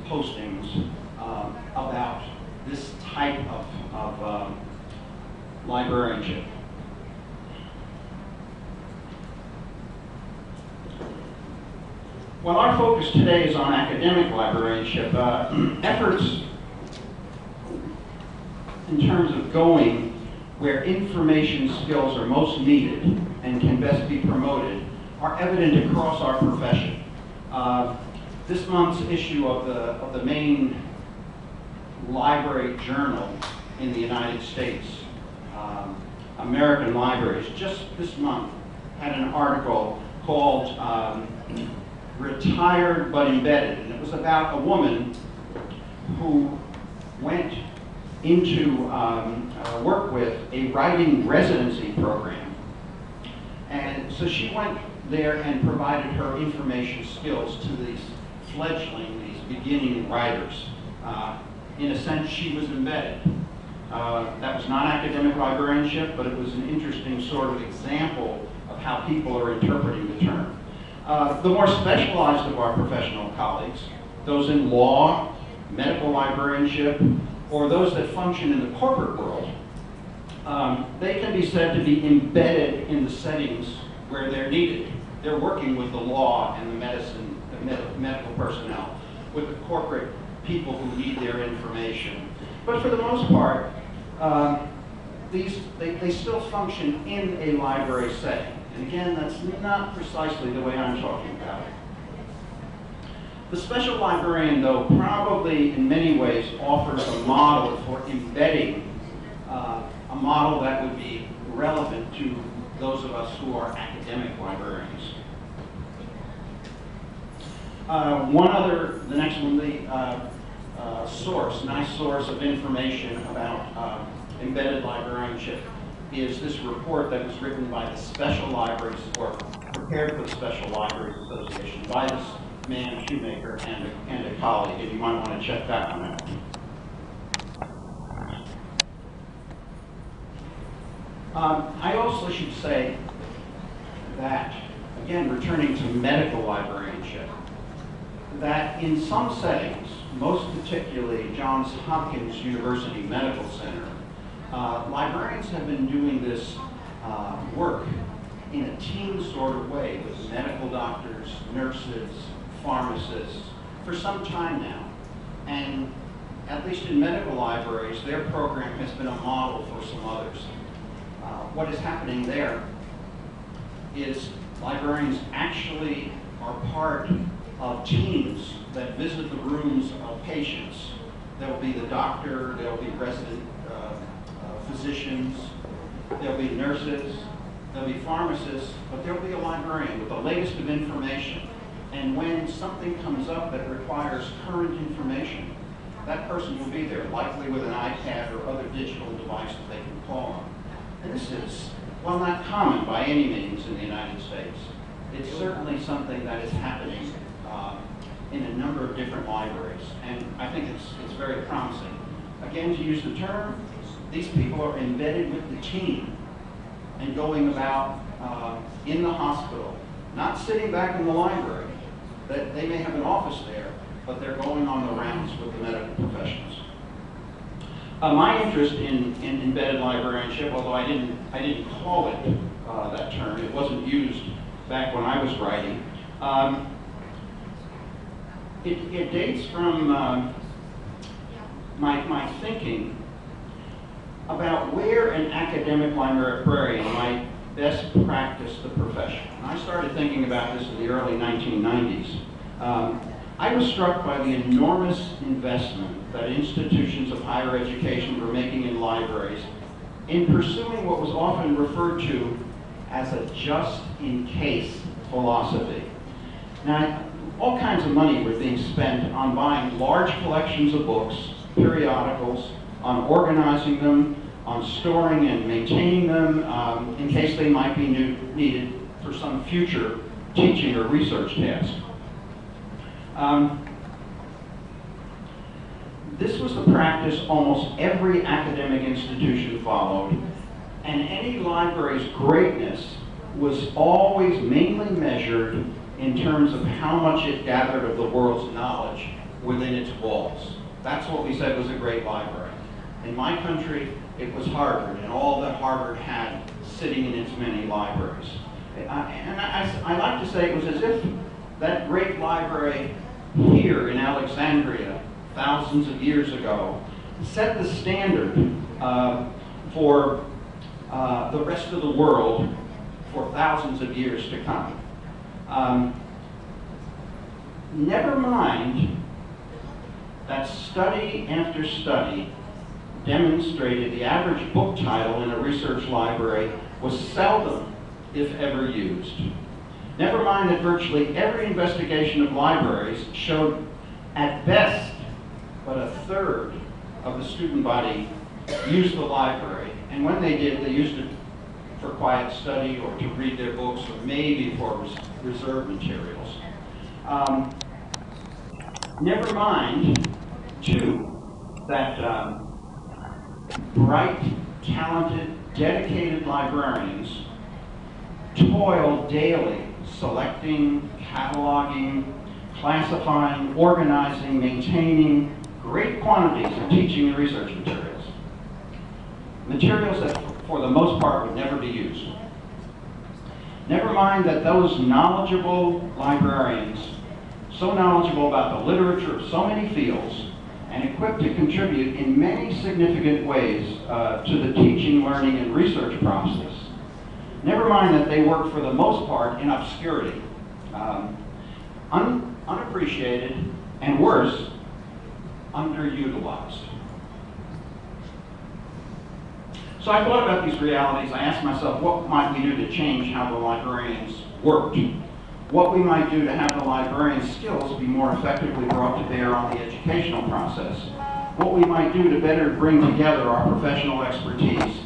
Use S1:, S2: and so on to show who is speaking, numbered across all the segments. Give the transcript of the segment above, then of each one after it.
S1: postings about this type of librarianship. While our focus today is on academic librarianship, efforts in terms of going where information skills are most needed and can best be promoted are evident across our profession. This month's issue of the main library journal in the United States, American Libraries, just this month had an article called Retired but Embedded, and it was about a woman who went into work with a writing residency program. And so she went there and provided her information skills to these fledgling, these beginning writers. In a sense, she was embedded. That was not academic librarianship, but it was an interesting sort of example of how people are interpreting the term. The more specialized of our professional colleagues, those in law, medical librarianship, or those that function in the corporate world, they can be said to be embedded in the settings where they're needed. They're working with the law and the medicine, medical personnel, with the corporate people who need their information. But for the most part, they still function in a library setting. And again, that's not precisely the way I'm talking about it. The special librarian, though, probably in many ways offers a model for embedding, a model that would be relevant to those of us who are academic librarians. The next one, the nice source of information about embedded librarianship is this report that was written by the Special Libraries, or prepared for the Special Libraries Association by this man, Shoemaker, and a colleague, and you might want to check that one out. I also should say that, again, returning to medical librarianship, that in some settings, most particularly Johns Hopkins University Medical Center, librarians have been doing this work in a team sort of way with medical doctors, nurses, pharmacists for some time now. And at least in medical libraries, their program has been a model for some others. What is happening there is librarians actually are part of teams that visit the rooms of patients. There will be the doctor, there will be resident physicians, there will be nurses, there will be pharmacists, but there will be a librarian with the latest of information. And when something comes up that requires current information, that person will be there, likely with an iPad or other digital device that they can call on. And this is, while not common by any means in the United States, it's certainly something that is happening in a number of different libraries. And I think it's very promising. Again, to use the term, these people are embedded with the team and going about in the hospital, not sitting back in the library. That they may have an office there, but they're going on the rounds with the medical professionals. My interest in embedded librarianship, although I didn't call it that term, it wasn't used back when I was writing. It dates from my thinking about where an academic librarian might best practice the profession. And I started thinking about this in the early 1990s. I was struck by the enormous investment that institutions of higher education were making in libraries in pursuing what was often referred to as a just-in-case philosophy. Now, all kinds of money was being spent on buying large collections of books, periodicals, on organizing them, on storing and maintaining them in case they might be needed for some future teaching or research task. This was the practice almost every academic institution followed, and any library's greatness was always mainly measured in terms of how much it gathered of the world's knowledge within its walls. That's what we said was a great library. In my country, it was Harvard and all that Harvard had sitting in its many libraries. I like to say it was as if that great library here in Alexandria, thousands of years ago, set the standard for the rest of the world for thousands of years to come. Never mind that study after study demonstrated the average book title in a research library was seldom, if ever, used. Never mind that virtually every investigation of libraries showed, at best, but a third of the student body used the library, and when they did, they used it for quiet study or to read their books or maybe for reserve materials. Never mind, too, that bright, talented, dedicated librarians toil daily selecting, cataloging, classifying, organizing, maintaining great quantities of teaching and research materials. Materials that, for the most part, would never be used. Never mind that those knowledgeable librarians, so knowledgeable about the literature of so many fields, and equipped to contribute in many significant ways to the teaching, learning, and research process. Never mind that they work for the most part in obscurity, unappreciated, and worse, underutilized. So I thought about these realities. I asked myself, what might we do to change how the librarians worked? What we might do to have the librarian's skills be more effectively brought to bear on the educational process. What we might do to better bring together our professional expertise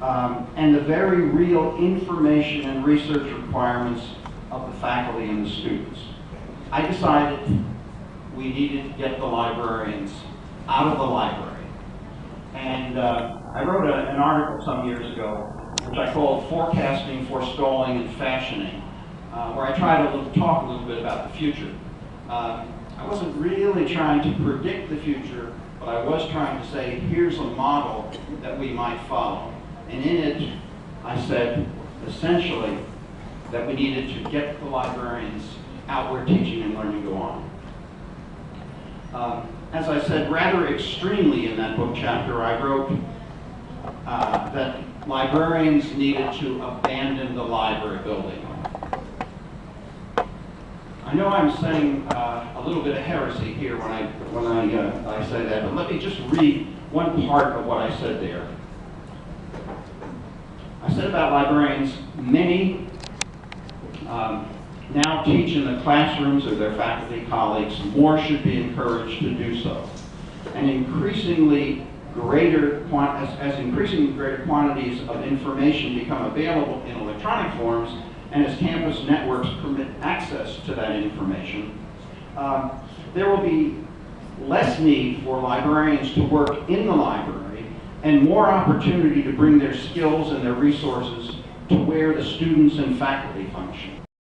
S1: and the very real information and research requirements of the faculty and the students. I decided we needed to get the librarians out of the library. And I wrote an article some years ago, which I called Forecasting, Forestalling, and Fashioning, where I tried to talk a little bit about the future. I wasn't really trying to predict the future, but I was trying to say, here's a model that we might follow. And in it, I said, essentially, that we needed to get the librarians out where teaching and learning go on. As I said rather extremely in that book chapter, I wrote that librarians needed to abandon the library building. I know I'm saying a little bit of heresy here when I say that, but let me just read one part of what I said there. I said about librarians, many now teach in the classrooms of their faculty colleagues. More should be encouraged to do so. And increasingly greater quantities of information become available in electronic forms, and as campus networks permit access to that information, there will be less need for librarians to work in the library and more opportunity to bring their skills and their resources to where the students and faculty function.